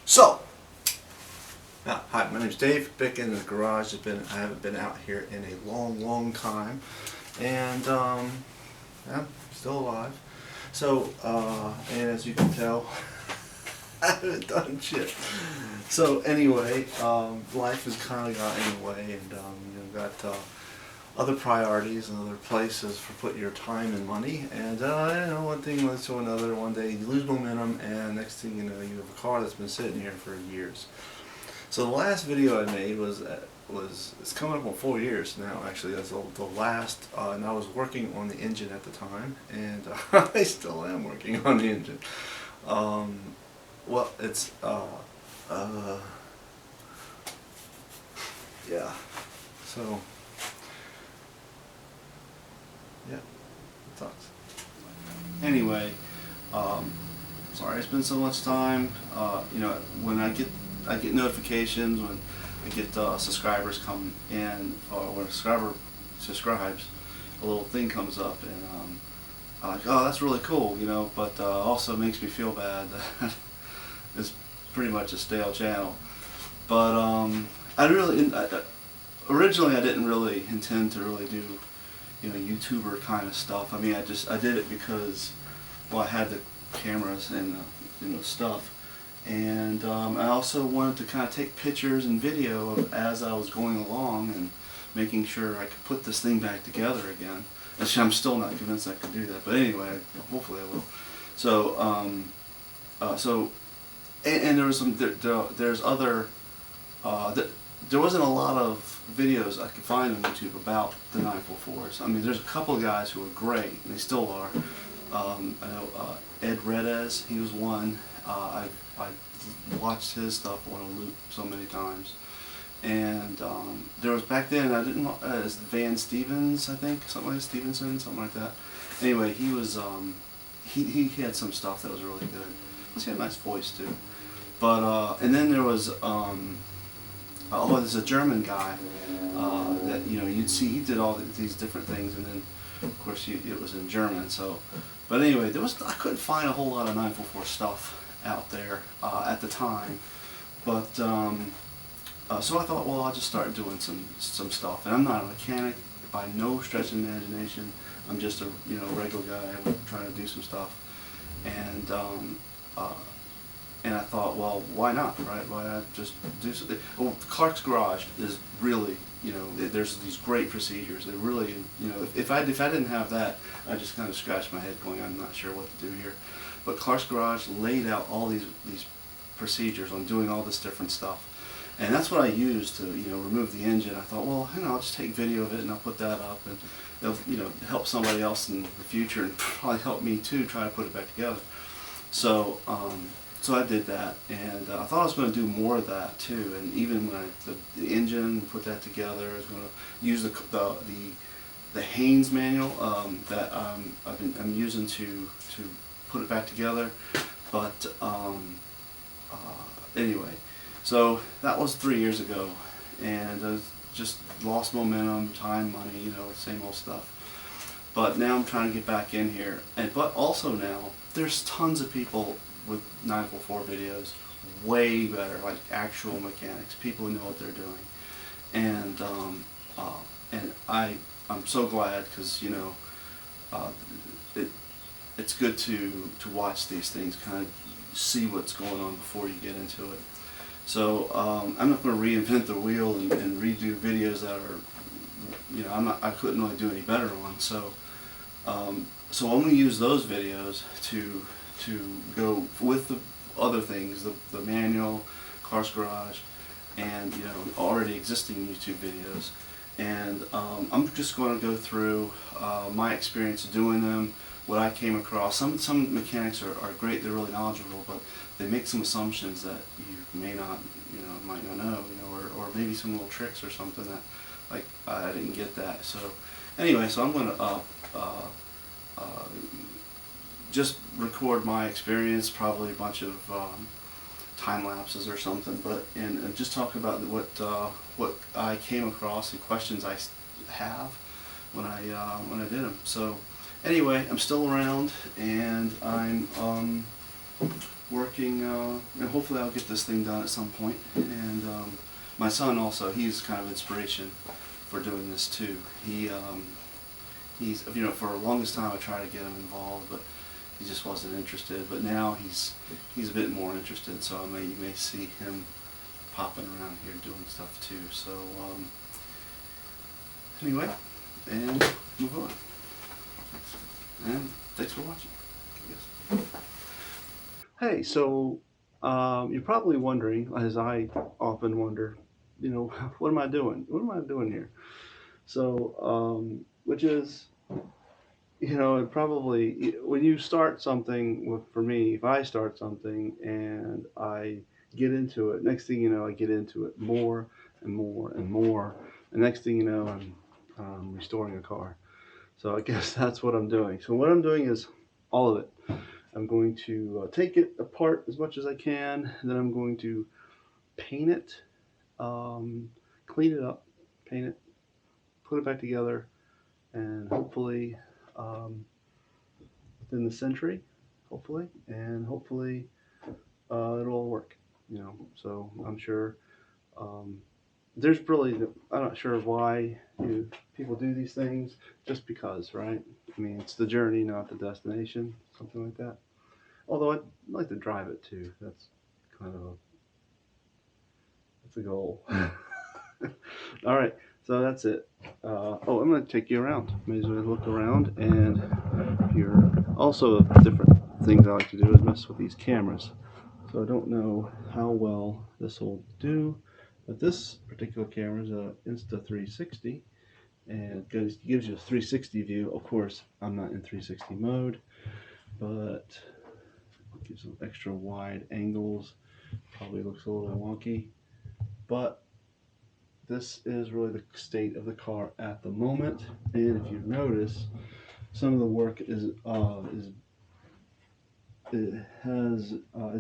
So, hi, my name's Dave. Back in the garage. I haven't been out here in a long time, and I'm still alive. So, and as you can tell, I haven't done shit. So anyway, life has kind of gotten in the way, and got other priorities and other places for putting your time and money, and one thing leads to another. One day you lose momentum, and next thing you know, you have a car that's been sitting here for years. So the last video I made was it's coming up on 4 years now. Actually, that's the last, and I was working on the engine at the time, and I still am working on the engine. Well, it's yeah. So yeah, it sucks. Anyway, sorry I spent so much time. When I get notifications when I get subscribers come in, or when a subscriber subscribes, a little thing comes up, and I'm like, oh, that's really cool, but also makes me feel bad that it's pretty much a stale channel. But originally I didn't really intend to really do YouTuber kind of stuff. I mean, I did it because, well, I had the cameras and stuff. And I also wanted to kind of take pictures and video of as I was going along and making sure I could put this thing back together again. Actually, I'm still not convinced I can do that, but anyway, hopefully I will. So, and there was there's other, there wasn't a lot of videos I could find on YouTube about the 944s. I mean, there's a couple of guys who are great, and they still are. I know Ed Redez, he was one. I watched his stuff on a loop so many times, and there was back then I didn't Van Stevens, I think, something like Stevenson, something like that. Anyway, he was he had some stuff that was really good. Plus he had a nice voice too. But and then there was there's a German guy that you'd see, he did all these different things, and then of course it was in German. So, but anyway, I couldn't find a whole lot of 944 stuff out there at the time, but so I thought, well, I'll just start doing some stuff. And I'm not a mechanic by no stretch of the imagination. I'm just a regular guy trying to do some stuff, and I thought, well, why not, right? Why not just do something? Well, Clark's Garage is really, there's these great procedures. They really, if I didn't have that, I just kind of scratched my head going, I'm not sure what to do here. But Clark's Garage laid out all these procedures on doing all this different stuff, and that's what I used to remove the engine. I thought, well, I'll just take video of it and I'll put that up, and it'll help somebody else in the future, and probably help me too try to put it back together. So so I did that, and I thought I was going to do more of that too. And even when the engine, put that together, I was going to use the Haynes manual that I'm using to put it back together. But anyway, so that was 3 years ago, and I just lost momentum, time, money, same old stuff. But now I'm trying to get back in here, but also now there's tons of people with 944 videos, way better, like actual mechanics, people who know what they're doing, and I'm so glad, because it's good to watch these things, kind of see what's going on before you get into it. So I'm not going to reinvent the wheel and redo videos that are, I couldn't really do any better ones. So so I'm going to use those videos to go with the other things, the manual, Clark's Garage, and already existing YouTube videos. And I'm just going to go through my experience doing them, what I came across. Some mechanics are great, they're really knowledgeable, but they make some assumptions that you may not, might not know, or maybe some little tricks or something that, like, I didn't get that. So anyway, so I'm going to just record my experience, probably a bunch of time lapses or something, but and just talk about what I came across and questions I have, when I did them. So anyway, I'm still around, and I'm working, and hopefully I'll get this thing done at some point. And my son also, he's kind of inspiration for doing this too. He's, you know, for the longest time I tried to get him involved, but he just wasn't interested. But now he's a bit more interested, so you may see him popping around here doing stuff too. So anyway, and move on. And thanks for watching. I guess. Hey, so you're probably wondering, as I often wonder, you know, what am I doing? What am I doing here? So, which is, you know, and probably when you start something, for me, if I start something and I get into it, next thing you know, I get into it more and more and more. And next thing you know, I'm restoring a car. So I guess that's what I'm doing. So what I'm doing is all of it. I'm going to take it apart as much as I can. Then I'm going to paint it, clean it up, paint it, put it back together, and hopefully within the century, and hopefully it'll all work. You know, so I'm sure there's really, I'm not sure why people do these things, just because, right? I mean, it's the journey, not the destination, something like that. Although I'd like to drive it too. That's kind of that's a goal. All right, so that's it. Oh, I'm going to take you around. May as well look around, and here also different things I like to do is mess with these cameras. So I don't know how well this will do, but this particular camera is a Insta360, and it gives you a 360 view. Of course, I'm not in 360 mode, but it gives some extra wide angles. Probably looks a little wonky, but this is really the state of the car at the moment. And if you notice, some of the work has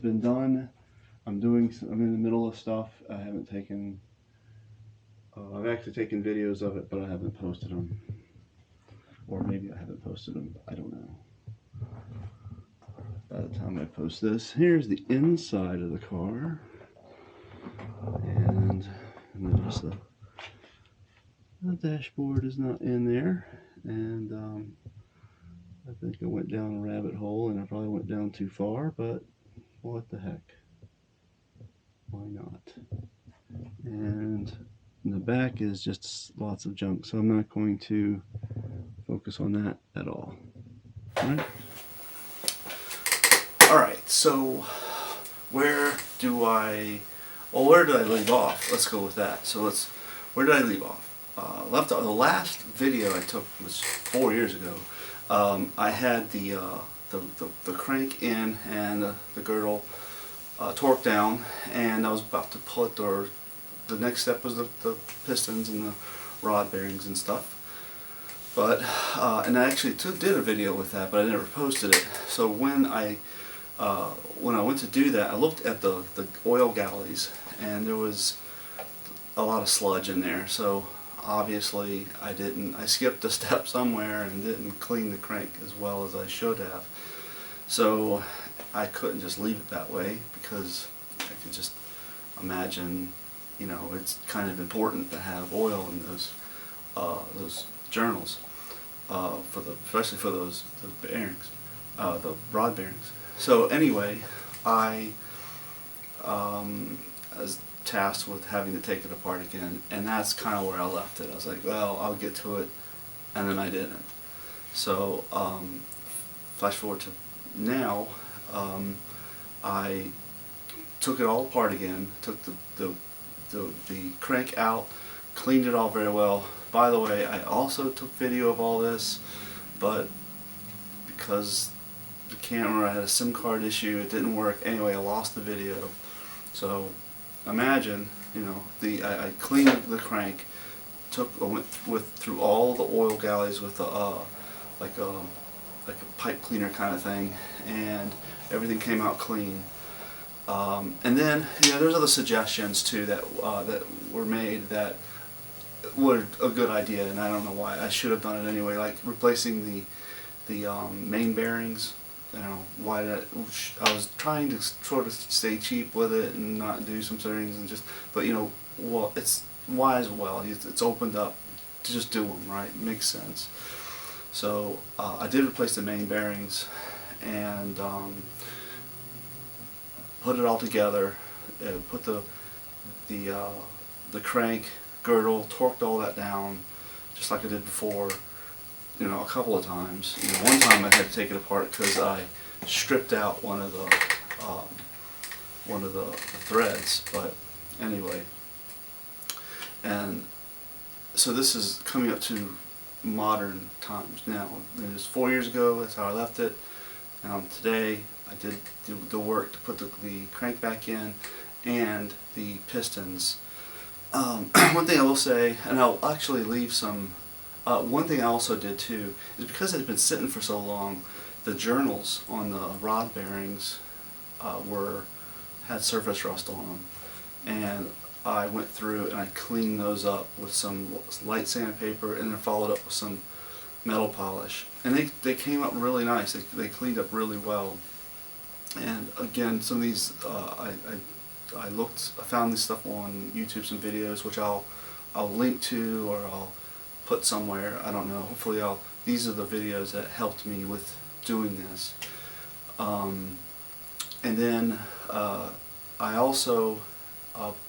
been done. I'm in the middle of stuff. I haven't taken. I've actually taken videos of it, but I haven't posted them. Or maybe I haven't posted them. I don't know. By the time I post this, here's the inside of the car, and notice the dashboard is not in there, and I think I went down a rabbit hole, and I probably went down too far, but what the heck? Why not? And in the back is just lots of junk, so I'm not going to focus on that at all. All right, so where did I leave off? Let's go with that. So where did I leave off? The last video I took was 4 years ago. I had the crank in and the girdle torqued down, and I was about to pull it, or the next step was the pistons and the rod bearings and stuff. But and I actually did a video with that, but I never posted it. So when I went to do that, I looked at the oil galleys, and there was a lot of sludge in there. So obviously I skipped a step somewhere and didn't clean the crank as well as I should have. So I couldn't just leave it that way, because I could just imagine, you know, it's kind of important to have oil in those journals, especially for those bearings, the rod bearings. So anyway, I was tasked with having to take it apart again, and that's kind of where I left it. I was like, well, I'll get to it, and then I didn't. So flash forward to now, I took it all apart again, took the crank out, cleaned it all very well. By the way, I also took video of all this, but because the camera had a SIM card issue, it didn't work. Anyway, I lost the video. So imagine, you know, I cleaned the crank, went through all the oil galleys with like a pipe cleaner kind of thing, and everything came out clean. And then, you know, there's other suggestions too that were made that were a good idea, and I don't know why. I should have done it anyway. Like replacing the main bearings. You know, why that? I was trying to sort of stay cheap with it and not do some things and just. But you know, well, it's why as well. It's opened up to just do them right. It makes sense. So I did replace the main bearings and put it all together. Put the crank, girdle, torqued all that down, just like I did before. You know, a couple of times. You know, one time I had to take it apart because I stripped out one of the threads. But anyway, and so this is coming up to modern times now. It was 4 years ago. That's how I left it. Today I did the work to put the crank back in and the pistons. One thing I will say, and I'll actually leave some. One thing I also did too is because it had been sitting for so long, the journals on the rod bearings had surface rust on them, and I went through and I cleaned those up with some light sandpaper and then followed up with some metal polish, and they came up really nice. They cleaned up really well. And again, some of these I found this stuff on YouTube, some videos which I'll link to or I'll put somewhere. I don't know. Hopefully, these are the videos that helped me with doing this. And then I also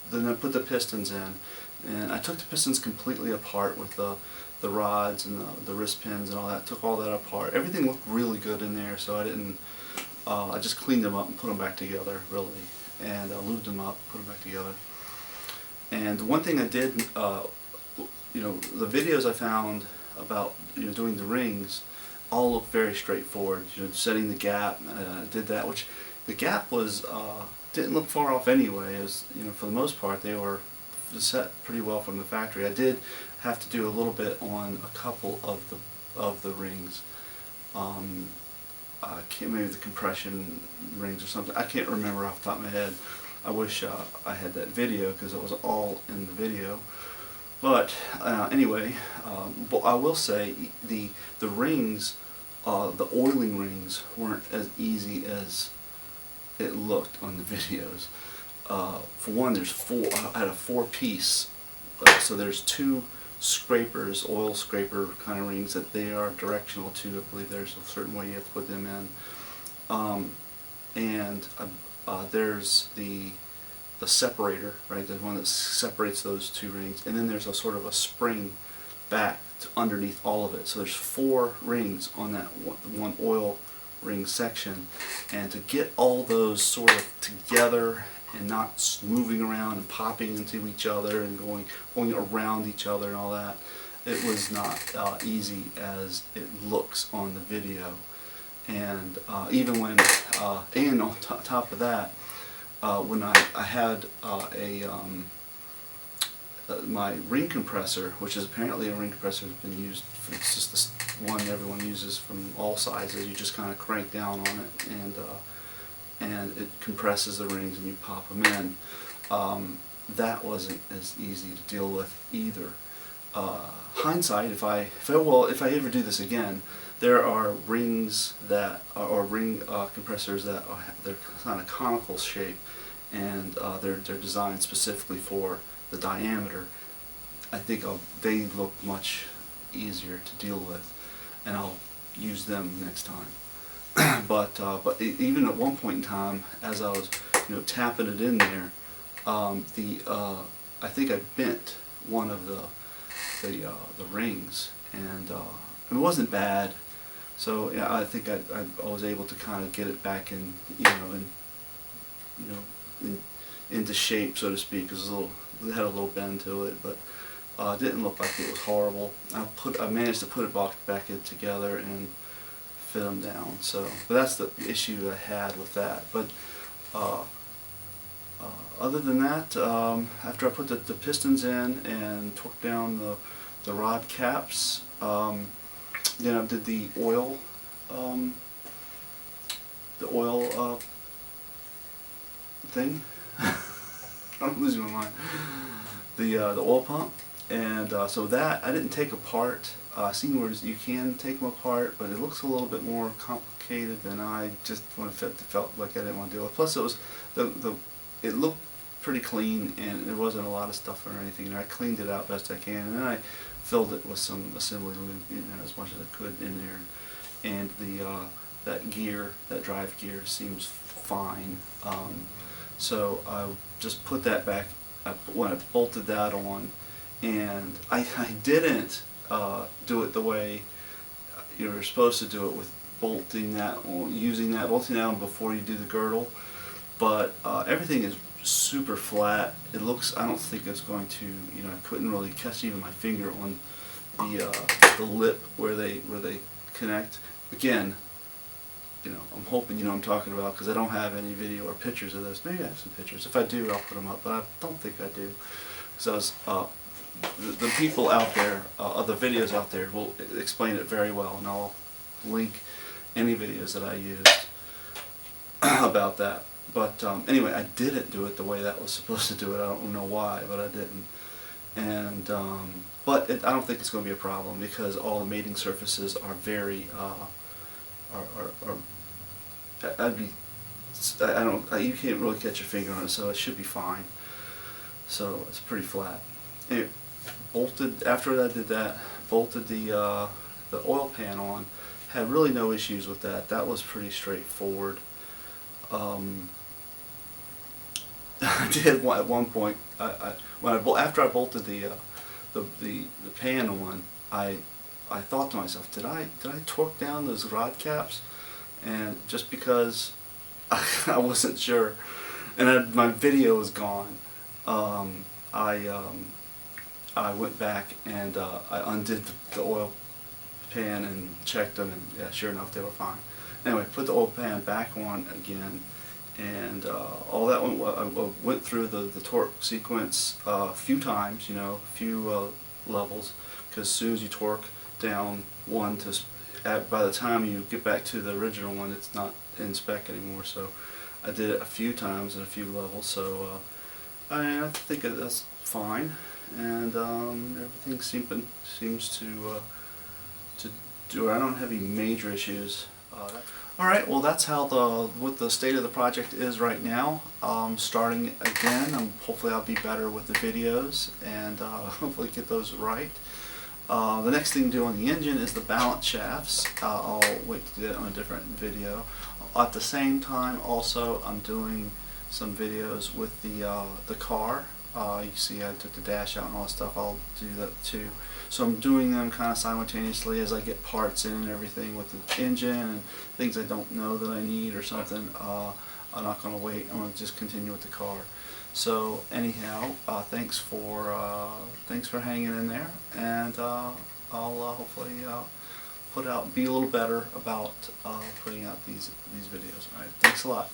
then I put the pistons in, and I took the pistons completely apart with the rods and the wrist pins and all that. Took all that apart. Everything looked really good in there, so I didn't. I just cleaned them up and put them back together, really, and lubed them up, put them back together. And one thing I did. You know, the videos I found about doing the rings all look very straightforward. You know, setting the gap, did that, which the gap was didn't look far off anyway. It was, for the most part they were set pretty well from the factory. I did have to do a little bit on a couple of the rings. Maybe the compression rings or something. I can't remember off the top of my head. I wish I had that video because it was all in the video. But anyway, but I will say the rings, the oiling rings, weren't as easy as it looked on the videos. For one, there's four. I had a 4-piece, so there's 2 scrapers, oil scraper kind of rings that they are directional to. I believe there's a certain way you have to put them in, and there's the separator, right, the one that separates those 2 rings, and then there's a sort of a spring back underneath all of it. So there's 4 rings on that one oil ring section, and to get all those sort of together and not moving around and popping into each other and going around each other and all that, it was not easy as it looks on the video. And even when and on top of that, when I had my ring compressor, which is apparently a ring compressor that's been used, it's just this one everyone uses from all sizes. You just kind of crank down on it, and it compresses the rings and you pop them in. That wasn't as easy to deal with either. Hindsight, if I ever do this again, there are rings that or ring compressors that they're kind of conical shape, and they're designed specifically for the diameter. I think they look much easier to deal with, and I'll use them next time. But even at one point in time, as I was tapping it in there, I think I bent one of the rings, and it wasn't bad. So yeah, I think I was able to kind of get it back in, into shape, so to speak. It had a little bend to it, but it didn't look like it was horrible. I managed to put it back in together and fit them down. So, but that's the issue I had with that. But other than that, after I put the pistons in and torqued down the rod caps, then I did the oil thing. I'm losing my mind. The oil pump, And so that I didn't take apart. Seen where you can take them apart, but it looks a little bit more complicated than I just felt like I didn't want to deal with. Plus, it was it looked pretty clean, and there wasn't a lot of stuff or anything. And I cleaned it out best I can, and then I filled it with some assembly lube, as much as I could in there. And that gear, that drive gear, seems fine. So I just put that back when I bolted that on. And I didn't do it the way you're supposed to do it, with bolting that on before you do the girdle. But everything is super flat. It looks, I don't think it's going to, I couldn't really catch even my finger on the lip where they connect. Again, I'm hoping you know what I'm talking about, because I don't have any video or pictures of this. Maybe I have some pictures. If I do, I'll put them up, but I don't think I do. Because the people out there, the videos out there, will explain it very well, and I'll link any videos that I used about that. But anyway, I didn't do it the way that was supposed to do it. I don't know why, but I didn't. And but I don't think it's going to be a problem, because all the mating surfaces are very you can't really catch your finger on it, so it should be fine. So it's pretty flat. Anyway, after I did that, bolted the oil pan on. Had really no issues with that. That was pretty straightforward. I did at one point, after I bolted the pan on, I thought to myself, did I torque down those rod caps? And just because I wasn't sure, and my video was gone, I went back and I undid the oil pan and checked them, and yeah, sure enough, they were fine. Anyway, put the oil pan back on again, and all that went through the torque sequence a few times, a few levels, because as soon as you torque down one by the time you get back to the original one, it's not in spec anymore. So I did it a few times and a few levels. So I think that's fine, and everything seems to do. I don't have any major issues. All right, well, that's what the state of the project is right now. Starting again, hopefully I'll be better with the videos, and hopefully get those right. The next thing to do on the engine is the balance shafts. I'll wait to do that on a different video. At the same time, also, I'm doing some videos with the car. You see I took the dash out and all that stuff. I'll do that too. So I'm doing them kind of simultaneously as I get parts in and everything with the engine and things I don't know that I need or something. I'm not going to wait. I'm going to just continue with the car. So anyhow, thanks for hanging in there, and I'll hopefully be a little better about putting out these videos. All right, thanks a lot.